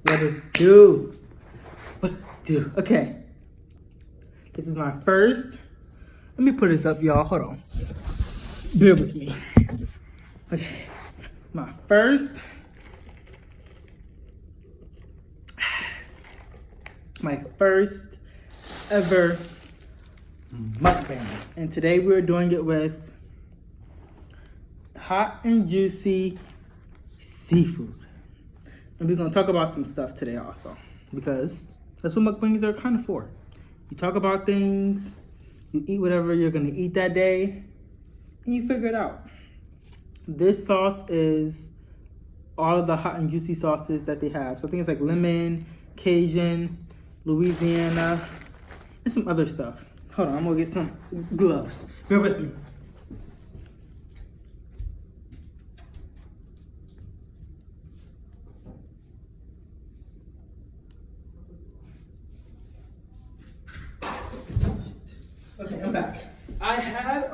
What it do? What it do? Okay. This is my first. Let me put this up, y'all. Hold on. Bear with me. Okay. My first. My first ever mukbang. And today we're doing it with hot and juicy seafood. And we're going to talk about some stuff today also. Because that's what mukbangs are kind of for. You talk about things, you eat whatever you're going to eat that day, and you figure it out. This sauce is all of the hot and juicy sauces that they have. So things like lemon, Cajun, Louisiana, and some other stuff. Hold on, I'm going to get some gloves. Bear with me. Okay, I'm back. I had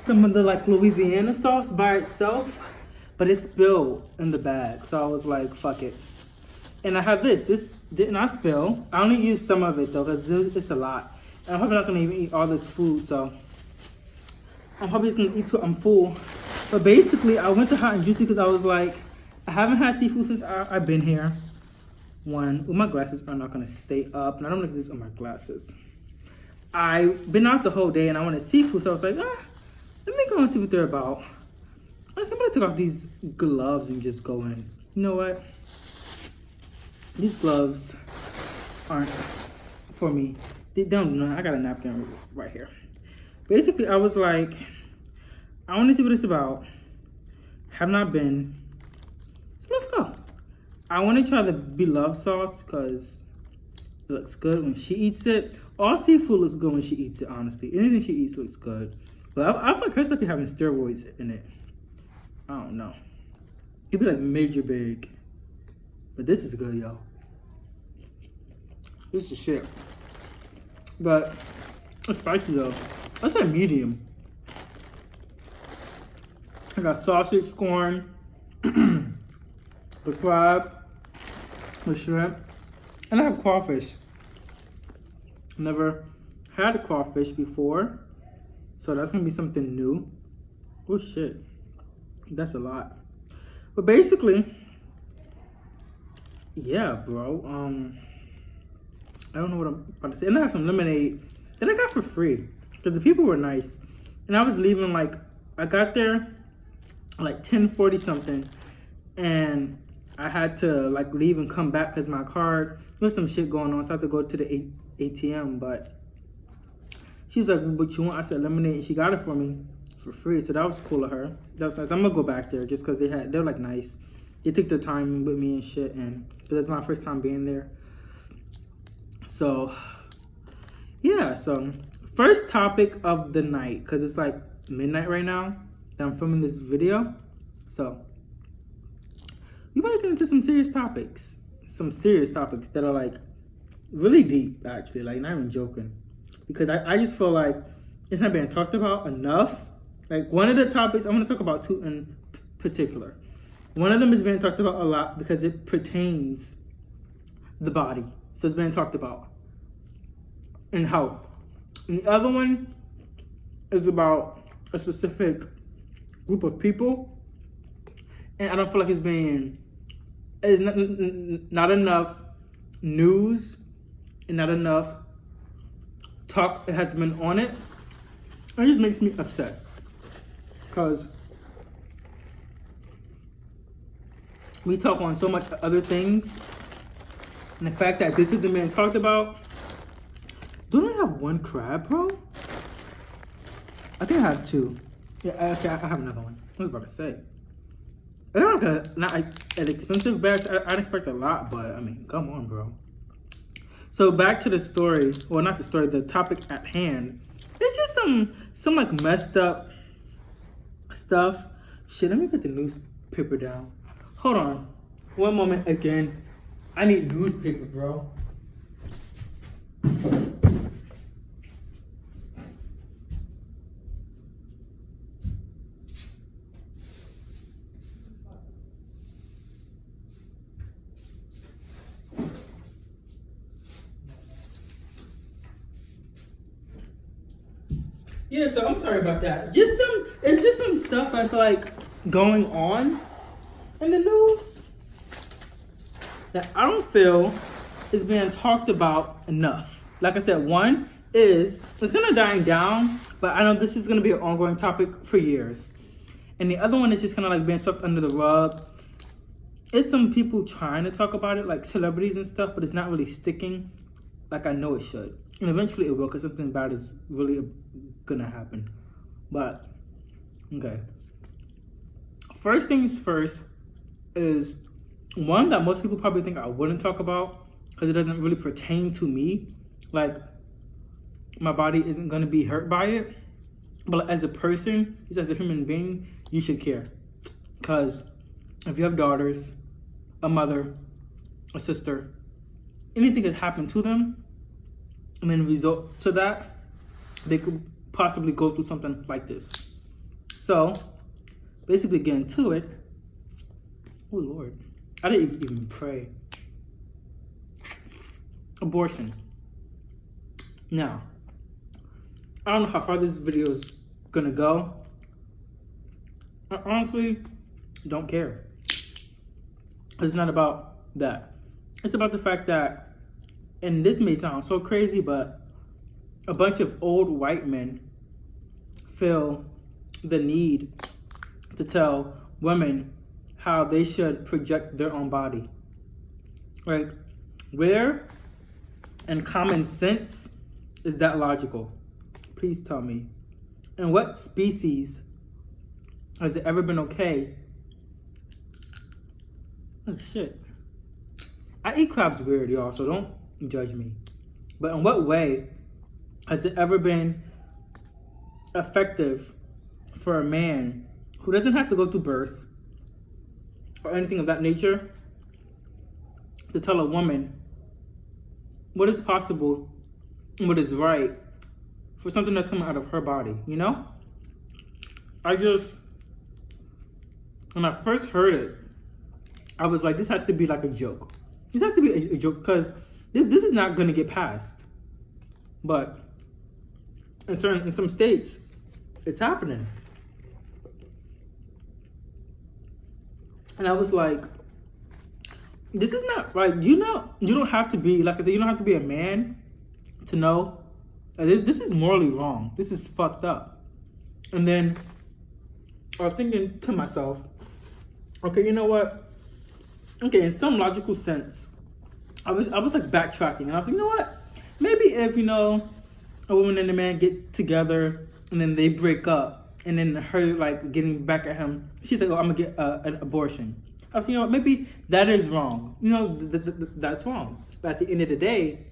some of the like Louisiana sauce by itself, but it spilled in the bag, so I was like, fuck it. And I have this. This did not spill. I only used some of it though, because it's a lot. And I'm probably not gonna even eat all this food, so I'm probably just gonna eat till I'm full. But basically, I went to Hot and Juicy because I was like, I haven't had seafood since I've been here. One, my glasses are not gonna stay up, and I don't like this on my glasses. I've been out the whole day and I wanted seafood, so I was like, let me go and see what they're about. I'm gonna take off these gloves and just go in. You know what? These gloves aren't for me. They don't know. I got a napkin right here. Basically, I was like, I want to see what it's about. Have not been. So let's go. I want to try the beloved sauce because it looks good when she eats it. All seafood looks good when she eats it, honestly. Anything she eats looks good. But I feel like her stuff be having steroids in it. I don't know. It'd be like major big. But this is good, yo. This is shit. But it's spicy though. I say medium. I got sausage, corn, the crab, the shrimp, and I have crawfish. Never had a crawfish before, so that's gonna be something new. Oh shit, that's a lot. But basically, yeah, bro. I don't know what I'm about to say. And I have some lemonade that I got for free because the people were nice. And I was leaving like, I got there like 10:40 something, and I had to like leave and come back because my card, there was some shit going on, so I had to go to the ATM. But she was like, what you want? I said lemonade, and she got it for me for free, so that was cool of her. That was nice. I'm gonna go back there just because they're like nice. They took their time with me and shit, and because it's my first time being there. So yeah, so first topic of the night, because it's like midnight right now that I'm filming this video. So we might get into some serious topics that are like really deep, actually, like not even joking, because I just feel like it's not being talked about enough. Like one of the topics, I'm going to talk about two in particular. One of them is being talked about a lot because it pertains the body, so it's being talked about in health. And the other one is about a specific group of people, and I don't feel like it's not enough news and not enough talk has been on it. It just makes me upset because we talk on so much other things, and the fact that this isn't being talked about. Don't I have one crab, bro? I think I have two. Yeah, okay, I have another one. I was about to say. I got like not an expensive bag. I'd expect a lot, but I mean, come on, bro. So back to the story. Well, not the story, the topic at hand. It's just some like messed up stuff. Shit, let me put the newspaper down. Hold on. One moment again. I need newspaper, bro. Yeah, so I'm sorry about that. It's just some stuff that's like going on in the news that I don't feel is being talked about enough. Like I said, one is it's gonna dying down, but I know this is gonna be an ongoing topic for years. And the other one is just kind of like being swept under the rug. It's some people trying to talk about it, like celebrities and stuff, but it's not really sticking like I know it should. And eventually it will, because something bad is really gonna happen. But, okay. First things first is one that most people probably think I wouldn't talk about because it doesn't really pertain to me. Like, my body isn't gonna be hurt by it. But as a person, just as a human being, you should care. Because if you have daughters, a mother, a sister, anything could happen to them, and then result to that, they could possibly go through something like this. So, basically getting to it, oh Lord, I didn't even pray. Abortion. Now, I don't know how far this video is gonna go. I honestly don't care. It's not about that. It's about the fact that, and this may sound so crazy, but a bunch of old white men feel the need to tell women how they should project their own body. Like, where in common sense is that logical? Please tell me. In what species has it ever been okay? Oh shit. I eat crabs weird, y'all, so don't judge me. But in what way has it ever been effective for a man who doesn't have to go through birth or anything of that nature to tell a woman what is possible and what is right for something that's coming out of her body, you know? When I first heard it, I was like, this has to be like a joke. This has to be a joke because this is not gonna get passed. But in some states, it's happening. And I was like, this is not like, you don't have to be, like I said, you don't have to be a man to know that this is morally wrong. This is fucked up. And then I was thinking to myself, okay, you know what? Okay, in some logical sense, I was like backtracking, and I was like, you know what? Maybe if, a woman and a man get together and then they break up, and then her like getting back at him, she's like, oh, I'm gonna get an abortion. I was like, maybe that is wrong. That's wrong. But at the end of the day,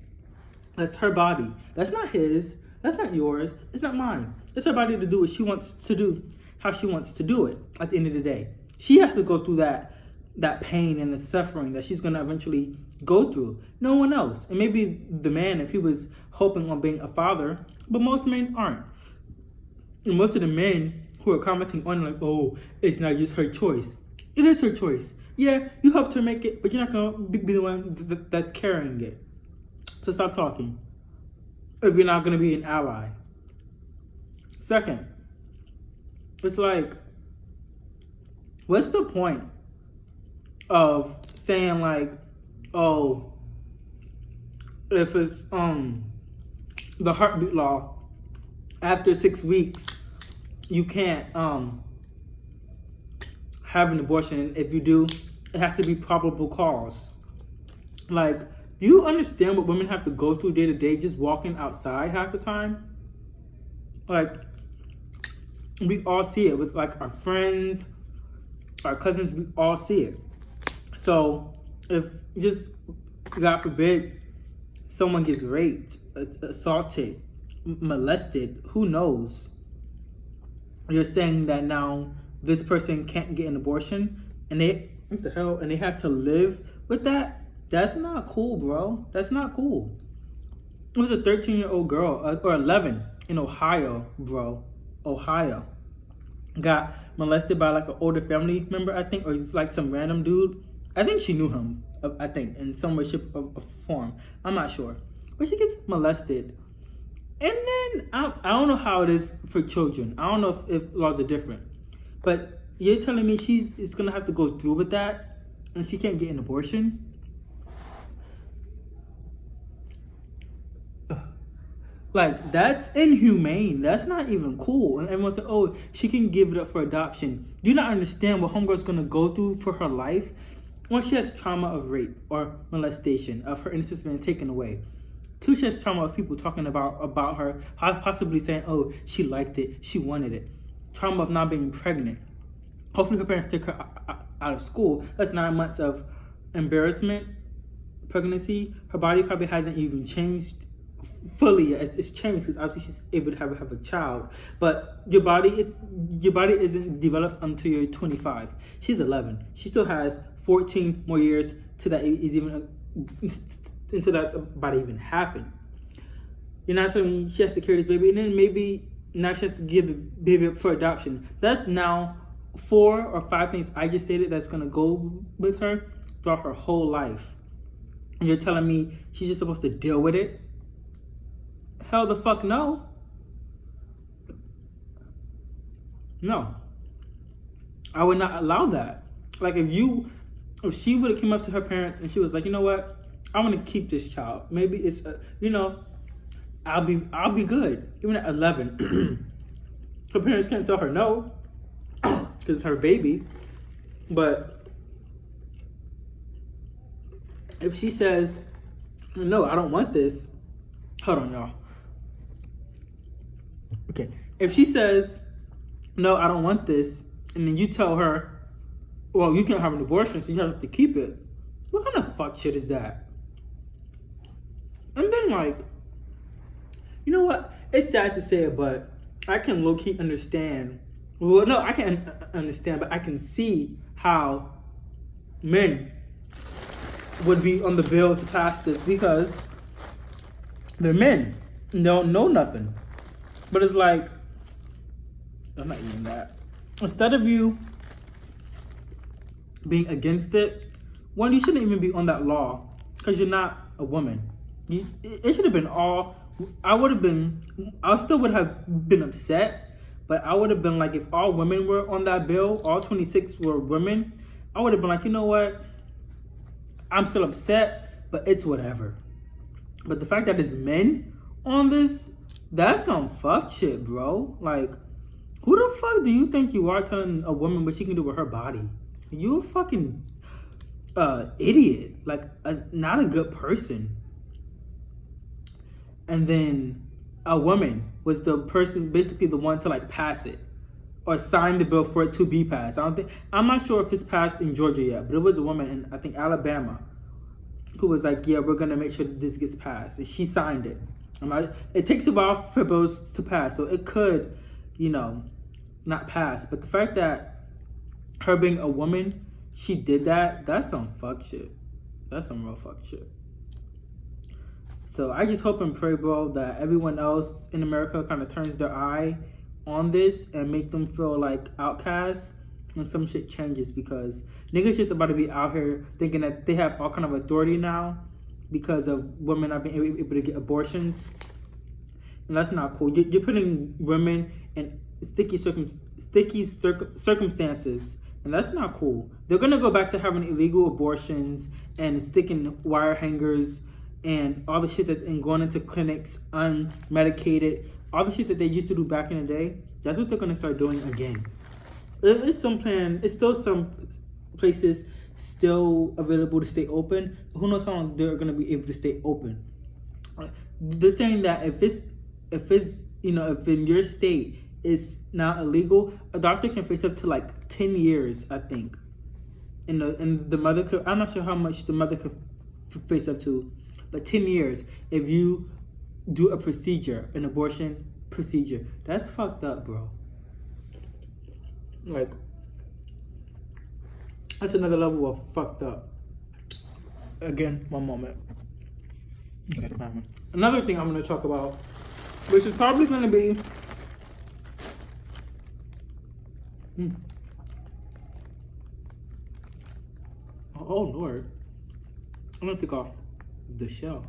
that's her body. That's not his. That's not yours. It's not mine. It's her body to do what she wants to do, how she wants to do it. At the end of the day, she has to go through that pain and the suffering that she's going to eventually go through. No one else. And maybe the man, if he was hoping on being a father, but most men aren't. And most of the men who are commenting on like, oh, it's not just her choice. It is her choice. Yeah, you helped her make it, but you're not going to be the one that's carrying it. So stop talking if you're not going to be an ally. Second, it's like, what's the point of saying like, oh, if it's the heartbeat law, after 6 weeks you can't have an abortion. If you do, it has to be probable cause. Like, do you understand what women have to go through day to day just walking outside half the time? Like, we all see it with like our friends, our cousins, we all see it. So if just, God forbid, someone gets raped, assaulted, molested, who knows? You're saying that now this person can't get an abortion and they have to live with that? That's not cool, bro. That's not cool. It was a 13-year-old girl, or 11, in Ohio, bro. Ohio. Got molested by like an older family member, I think, or just like some random dude. I think she knew him, I think, in some way, shape, or form. I'm not sure. But she gets molested. And then I don't know how it is for children. I don't know if laws are different. But you're telling me is gonna have to go through with that, and she can't get an abortion? Like, that's inhumane. That's not even cool. And everyone's like, oh, she can give it up for adoption. Do you not understand what homegirl's gonna go through for her life? One, she has trauma of rape or molestation, of her innocence being taken away. Two, she has trauma of people talking about her, possibly saying, oh, she liked it, she wanted it. Trauma of not being pregnant. Hopefully her parents took her out of school. That's 9 months of embarrassment, pregnancy. Her body probably hasn't even changed fully. It's changed because obviously she's able to have a child. But your body isn't developed until you're 25. She's 11. She still has 14 more years to that is even until that's about to even happen. You're not telling me she has to carry this baby, and then maybe now she has to give the baby up for adoption. That's now 4 or 5 things I just stated that's gonna go with her throughout her whole life. And you're telling me she's just supposed to deal with it? Hell the fuck no. No. I would not allow that. Like if she would have came up to her parents and she was like, you know what? I want to keep this child. Maybe it's, I'll be good. Even at 11, her parents can't tell her no because it's her baby. But if she says, no, I don't want this. Hold on, y'all. Okay. If she says, no, I don't want this, and then you tell her, well, you can't have an abortion, so you have to keep it. What kind of fuck shit is that? And then, like, you know what? It's sad to say it, but I can low-key understand. Well, no, I can't understand, but I can see how men would be on the bill to pass this because they're men and don't know nothing. But it's like, I'm not even that. Instead of you being against it, one, you shouldn't even be on that law because you're not a woman. It should have been all. I still would have been upset, but I would have been like, if all women were on that bill, all 26 were women, I would have been like, you know what? I'm still upset, but it's whatever. But the fact that it's men on this, that's some fuck shit, bro. Like, who the fuck do you think you are telling a woman what she can do with her body? You a fucking idiot. Like, not a good person. And then a woman was the person, basically the one to like pass it or sign the bill for it to be passed. I'm not sure if it's passed in Georgia yet, but it was a woman in, I think, Alabama who was like, yeah, we're gonna make sure that this gets passed. And she signed it. It takes a while for bills to pass, so it could, not pass. But the fact that her being a woman, she did that, that's some fuck shit. That's some real fuck shit. So I just hope and pray, bro, that everyone else in America kind of turns their eye on this and make them feel like outcasts and some shit changes, because niggas just about to be out here thinking that they have all kind of authority now because of women not being able to get abortions. And that's not cool. You're putting women in sticky circumstances, and that's not cool. They're going to go back to having illegal abortions and sticking wire hangers and all the shit and going into clinics unmedicated, all the shit that they used to do back in the day. That's what they're gonna start doing again. It's still some places still available to stay open. Who knows how long they're gonna be able to stay open? They're saying that if in your state it's now illegal, a doctor can face up to like 10 years, I think. And the mother could, I'm not sure how much the mother could face up to. But 10 years if you do a procedure, an abortion procedure. That's fucked up, bro. Like, that's another level of fucked up. Again, one moment. Okay, another thing I'm going to talk about, which is probably going to be oh Lord, I'm going to take off the shell.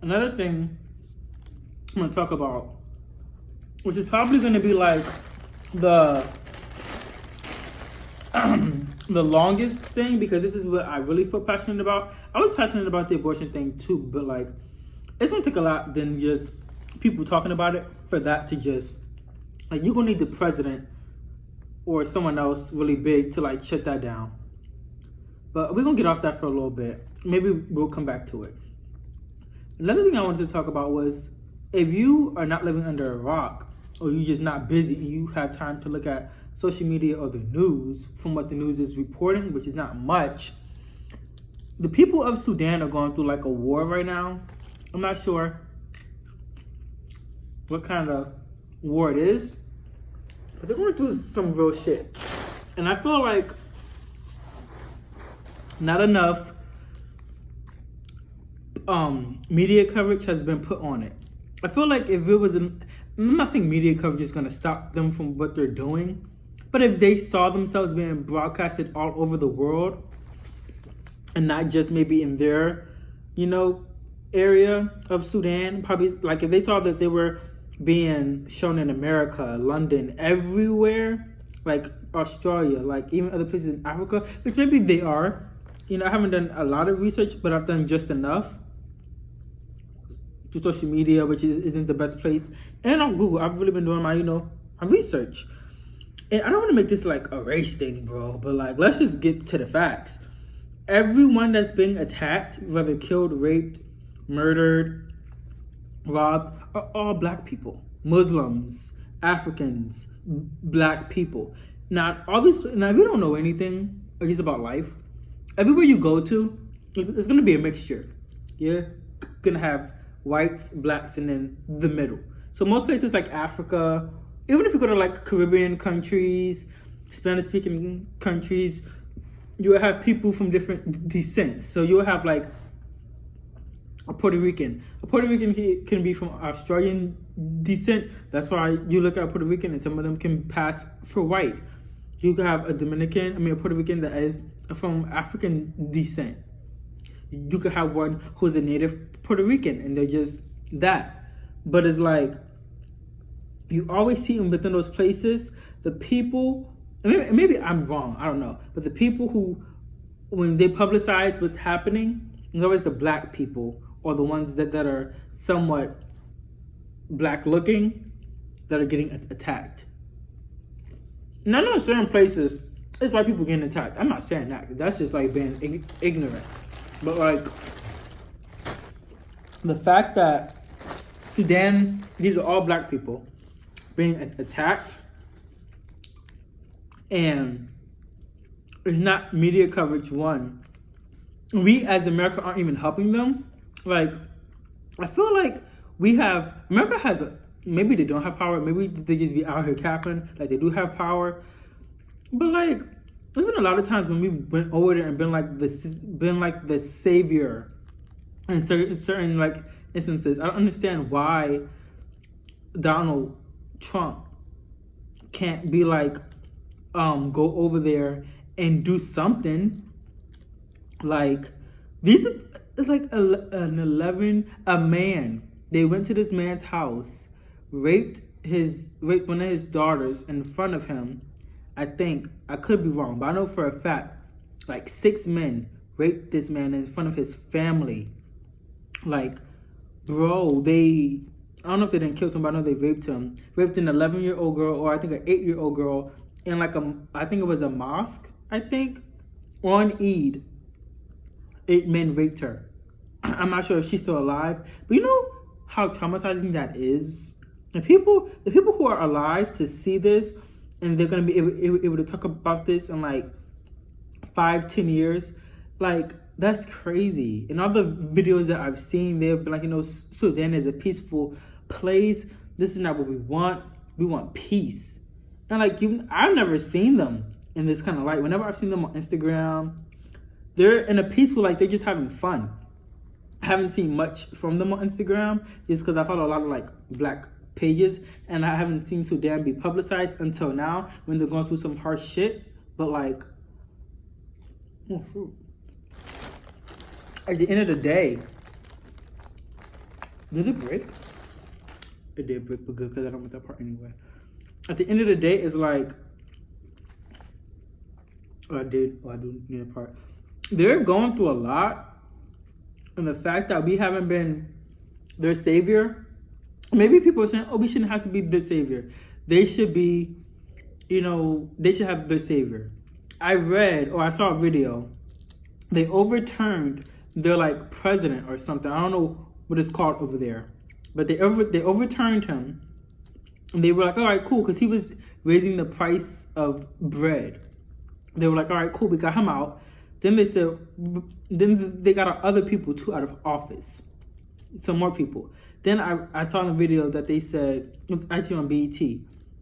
Another thing I'm gonna talk about, which is probably gonna be like the the longest thing, because this is what I really feel passionate about. I was passionate about the abortion thing too, but like it's gonna take a lot than just people talking about it for that to just like, you're gonna need the president or someone else really big to like shut that down. But we're gonna get off that for a little bit. Maybe we'll come back to it. Another thing I wanted to talk about was, if you are not living under a rock, or you're just not busy and you have time to look at social media or the news, from what the news is reporting, which is not much, the people of Sudan are going through like a war right now. I'm not sure what kind of war it is, but they're going through some real shit. And I feel like not enough media coverage has been put on it. I feel like if it was I'm not saying media coverage is going to stop them from what they're doing, but if they saw themselves being broadcasted all over the world and not just maybe in their, area of Sudan, probably like if they saw that they were being shown in America, London, everywhere, like Australia, like even other places in Africa, which maybe they are. I haven't done a lot of research, but I've done just enough to social media, which isn't the best place. And on Google, I've really been doing my, my research. And I don't want to make this like a race thing, bro, but like, let's just get to the facts. Everyone that's being attacked, whether killed, raped, murdered, robbed, are all black people. Muslims, Africans, black people. Now, if you don't know anything, at least about life, everywhere you go to, it's going to be a mixture. Yeah? Going to have whites, blacks, and then the middle. So most places like Africa, even if you go to like Caribbean countries, Spanish-speaking countries, you will have people from different descents. So you'll have like a Puerto Rican. A Puerto Rican can be from Australian descent. That's why you look at Puerto Rican and some of them can pass for white. You could have a Puerto Rican that is from African descent. You could have one who's a native Puerto Rican and they're just that. But it's like, you always see them within those places, the people, maybe I'm wrong, I don't know, but the people who, when they publicize what's happening, it's always the black people or the ones that are somewhat black looking that are getting attacked. And I know in certain places, it's white people getting attacked. I'm not saying that. That's just like being ignorant. But like, the fact that Sudan, these are all black people being attacked, and it's not media coverage. One, we as America aren't even helping them. Like, I feel like America has maybe they don't have power, maybe they just be out here capping like they do have power. But like, there's been a lot of times when we've went over there and been like the savior in certain like instances. I don't understand why Donald Trump can't be like, go over there and do something. Like, these are like a man. They went to this man's house, raped one of his daughters in front of him. I think, I could be wrong, but I know for a fact, like 6 men raped this man in front of his family. Like, bro, I don't know if they didn't kill him, but I know they raped him. Raped an 11-year-old girl, or I think an 8-year-old girl, in like I think it was a mosque, on Eid. 8 men raped her. I'm not sure if she's still alive, but you know how traumatizing that is? The people who are alive to see this, and they're going to be able to talk about this in like 5-10 years, like, that's crazy. In all the videos that I've seen, they've been like, Sudan is a peaceful place. This is not what we want. We want peace. And like, I've never seen them in this kind of light. Whenever I've seen them on Instagram, they're in a peaceful, like, they're just having fun. I haven't seen much from them on Instagram just because I follow a lot of like black pages, and I haven't seen Sudan be publicized until now when they're going through some harsh shit. But like, at the end of the day, did it break? it did break, but good because I don't want that part anyway. At the end of the day, it's like, I do need a part. They're going through a lot, and the fact that we haven't been their savior. Maybe people are saying, "Oh, we shouldn't have to be the savior. They should be, they should have the savior." I read or I saw a video. They overturned their like president or something. I don't know what it's called over there, but they overturned him, and they were like, "All right, cool," because he was raising the price of bread. They were like, "All right, cool, we got him out." Then they said, then they got other people too out of office, some more people. Then I saw in a video that they said, it was actually on BET,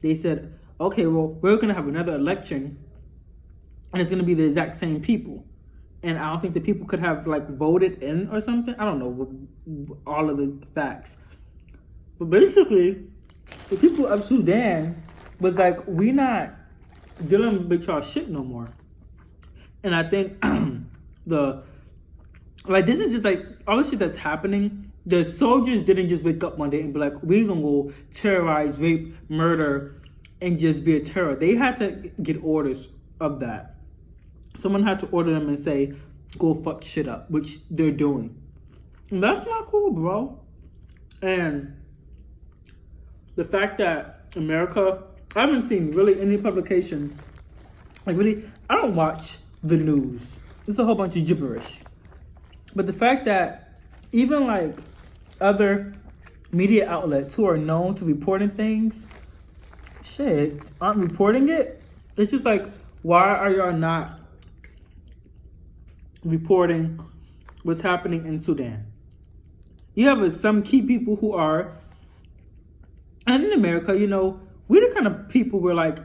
they said, "Okay, well, we're going to have another election, and it's going to be the exact same people." And I don't think the people could have, like, voted in or something. I don't know all of the facts. But basically, the people of Sudan was like, we not dealing with y'all shit no more. And I think this is just, like, all the shit that's happening. The soldiers didn't just wake up one day and be like, we're going to go terrorize, rape, murder, and just be a terror. They had to get orders of that. Someone had to order them and say, go fuck shit up, which they're doing. And that's not cool, bro. And the fact that America, I haven't seen really any publications. Like, really, I don't watch the news. It's a whole bunch of gibberish. But the fact that even, like, other media outlets who are known to reporting things, shit, aren't reporting it. It's just like, why are y'all not reporting what's happening in Sudan? You have some key people who are, and in America, we're the kind of people where, like,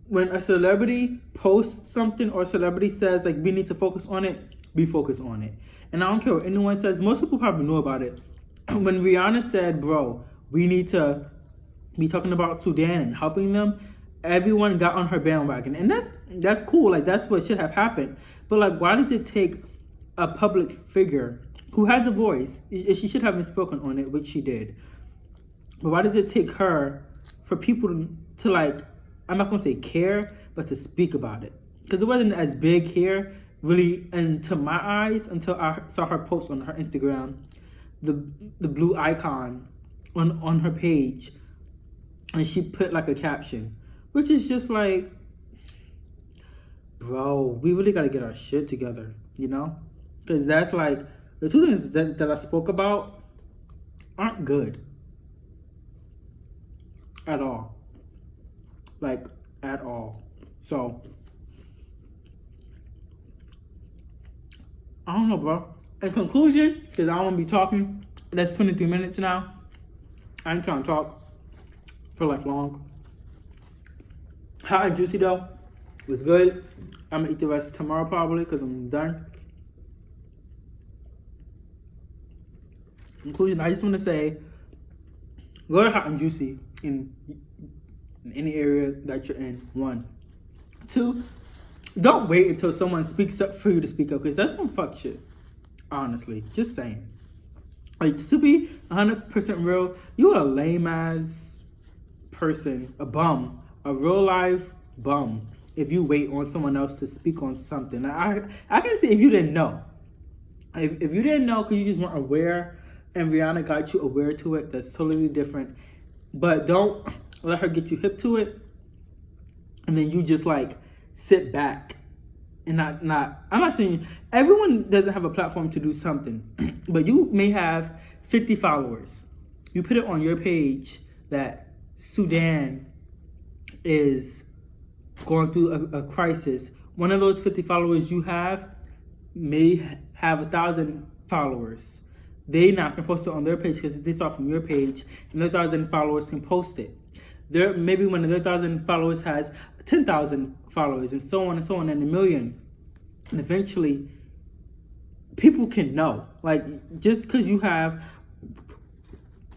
when a celebrity posts something or a celebrity says, like, we need to focus on it, we focus on it. And I don't care what anyone says. Most people probably know about it. When Rihanna said, bro, we need to be talking about Sudan and helping them, everyone got on her bandwagon. And that's cool. Like, that's what should have happened. But, like, why does it take a public figure who has a voice? She should have spoken on it, which she did. But why does it take her for people to like, I'm not going to say care, but to speak about it? Because it wasn't as big here, really, into my eyes, until I saw her post on her Instagram, the blue icon on her page. And she put, like, a caption, which is just like, bro, we really got to get our shit together, Because that's like, the two things that I spoke about aren't good. At all. Like, at all. So, I don't know, bro. In conclusion, because I don't want to be talking, that's 23 minutes now. I ain't trying to talk for, like, long. Hot and juicy, though. It was good. I'm gonna eat the rest tomorrow probably because I'm done. In conclusion, I just want to say, go to Hot and Juicy in any area that you're in. 1. 2, don't wait until someone speaks up for you to speak up, because that's some fuck shit. Honestly, just saying. Like, to be 100% real, you are a lame ass person, a bum, a real life bum. If you wait on someone else to speak on something. I can say if you didn't know. If you didn't know because you just weren't aware and Rihanna got you aware to it, that's totally different. But don't let her get you hip to it. And then you just like sit back and not I'm not saying everyone doesn't have a platform to do something. But you may have 50 followers. You put it on your page that Sudan is going through a crisis. One of those 50 followers you have may have 1,000 followers. They now can post it on their page because they saw from your page, and their 1,000 followers can post it. There, maybe one of their 1,000 followers has 10,000 followers, and so on and so on, and 1 million. And eventually, people can know. Like, just because you have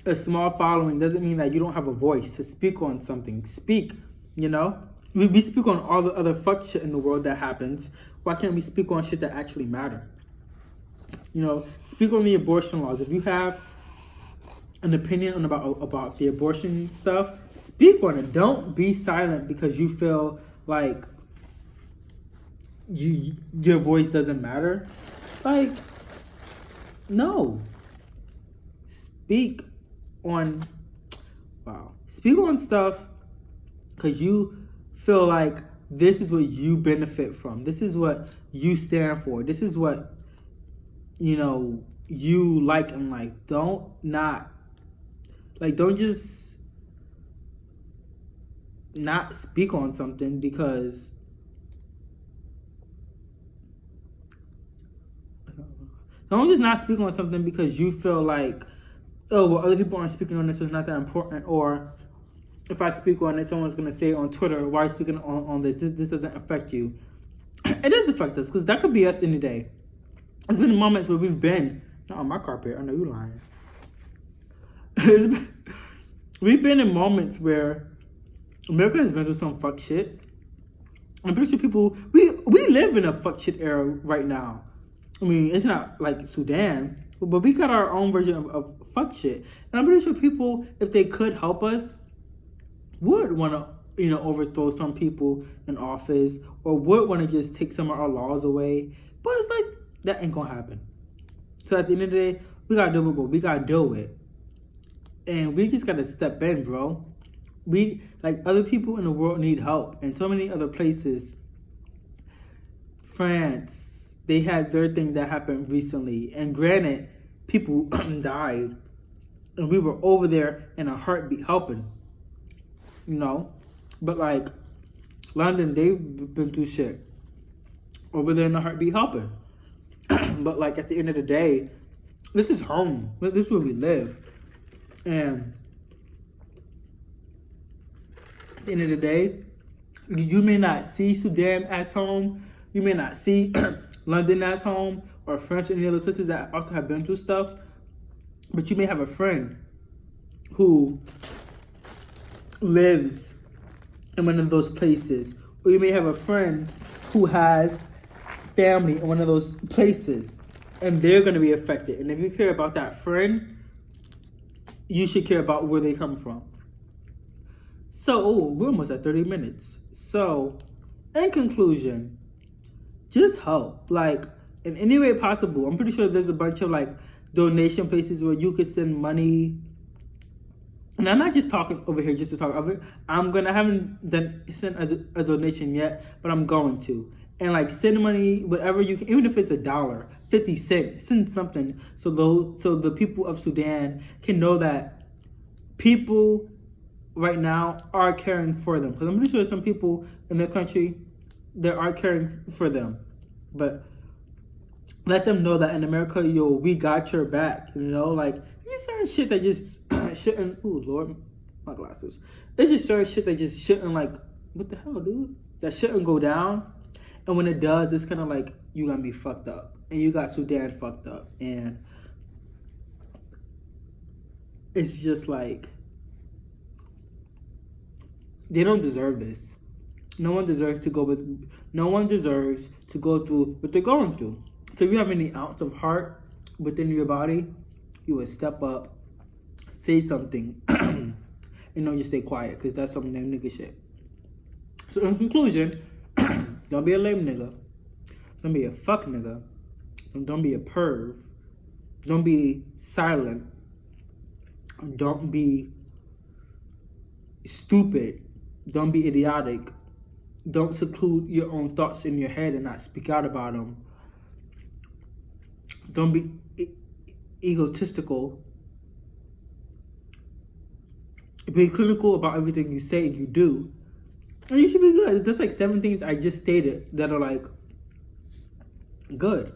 a small following doesn't mean that you don't have a voice to speak on something. Speak, We speak on all the other fuck shit in the world that happens. Why can't we speak on shit that actually matter? Speak on the abortion laws. If you have an opinion about the abortion stuff, speak on it. Don't be silent because you feel like your voice doesn't matter. Like, no. Speak on stuff because you feel like this is what you benefit from. This is what you stand for. This is what you like in life. Don't just not speak on something because you feel like, oh, well, other people aren't speaking on this, so it's not that important. Or if I speak on it, someone's going to say on Twitter, why are you speaking on this? This doesn't affect you. It does affect us because that could be us any day. There's been moments where we've been, not on my carpet, I know you're lying. We've been in moments where America has been through some fuck shit. I'm pretty sure we live in a fuck shit era right now. I mean, it's not like Sudan, but we got our own version of fuck shit. And I'm pretty sure people, if they could help us, would want to, overthrow some people in office or would want to just take some of our laws away. But it's like, that ain't going to happen. So at the end of the day, we got to do what we got to deal with. And we just got to step in, bro. We, like, other people in the world need help. And so many other places, France, they had their thing that happened recently. And granted, people died. And we were over there in a heartbeat helping. But like, London, they've been through shit. Over there in a heartbeat helping. But like, at the end of the day, this is home. This is where we live. And at the end of the day, you may not see Sudan as home. You may not see London as home or France or any other places that also have been through stuff. But you may have a friend who lives in one of those places. Or you may have a friend who has family in one of those places. And they're going to be affected. And if you care about that friend, you should care about where they come from. So, we're almost at 30 minutes. So, in conclusion, just help. Like, in any way possible. I'm pretty sure there's a bunch of, like, donation places where you could send money. And I'm not just talking over here just to talk of it. I haven't sent a donation yet, but I'm going to. And, like, send money, whatever you can, even if it's $1, 50 cents, send something so the people of Sudan can know that people right now are caring for them. Because I'm pretty sure some people in their country, they are caring for them. But let them know that in America, we got your back. Like, there's certain shit that just shouldn't, ooh, Lord, my glasses. There's just certain shit that just shouldn't, like, what the hell, dude? That shouldn't go down. And when it does, it's kind of like, you're going to be fucked up. And you got Sudan fucked up. And it's just like, they don't deserve this. No one deserves to go through what they're going through. So if you have any ounce of heart within your body, you would step up, say something, and don't just stay quiet, because that's some damn nigga shit. So in conclusion, don't be a lame nigga. Don't be a fuck nigga. Don't be a perv. Don't be silent. Don't be stupid. Don't be idiotic. Don't seclude your own thoughts in your head and not speak out about them. Don't be egotistical. Be clinical about everything you say and you do. And you should be good. There's like 7 things I just stated that are like good.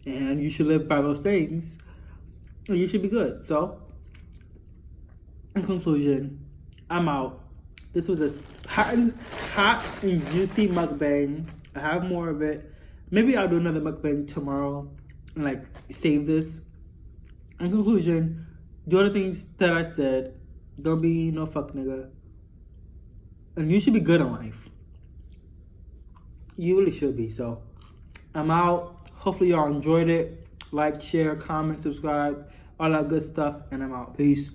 And you should live by those things. And you should be good. So, in conclusion, I'm out. This was a hot and juicy mukbang. I have more of it. Maybe I'll do another mukbang tomorrow and like save this. In conclusion, do all the things that I said. Don't be no fuck nigga. And you should be good in life. You really should be. So, I'm out. Hopefully y'all enjoyed it. Like, share, comment, subscribe. all that good stuff, and I'm out. Peace.